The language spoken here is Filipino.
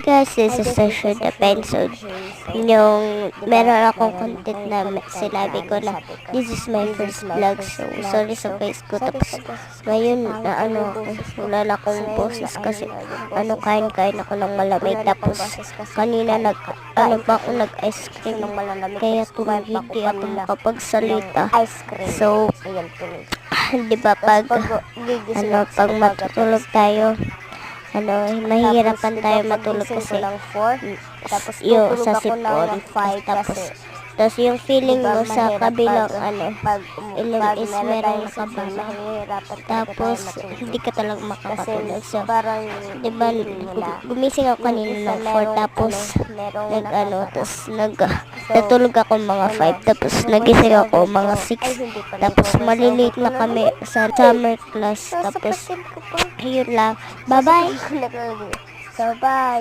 Guys, this is Session Episode. Yung meron akong content na sinabi ko na this is my first vlog. So, sorry sa face ko. Tapos, ngayon na wala na akong boses kasi kain-kain ako ng malamig. Tapos, kanina pa ako nag-ice cream. Kaya kung hindi ako makapagsalita. So, di ba pag matutulog tayo, mahihirapan tayo matulog kasi yung sa sipon, tapos yung feeling mo sa kabilang ilong is merong nakabaha, tapos hindi ka talaga makakatulog. So, diba, gumising ako kanina ng 4, tapos natulog ako mga 5, tapos nagising ako mga 6, tapos malilate na kami sa summer class, tapos yun lang. Bye bye. So bye.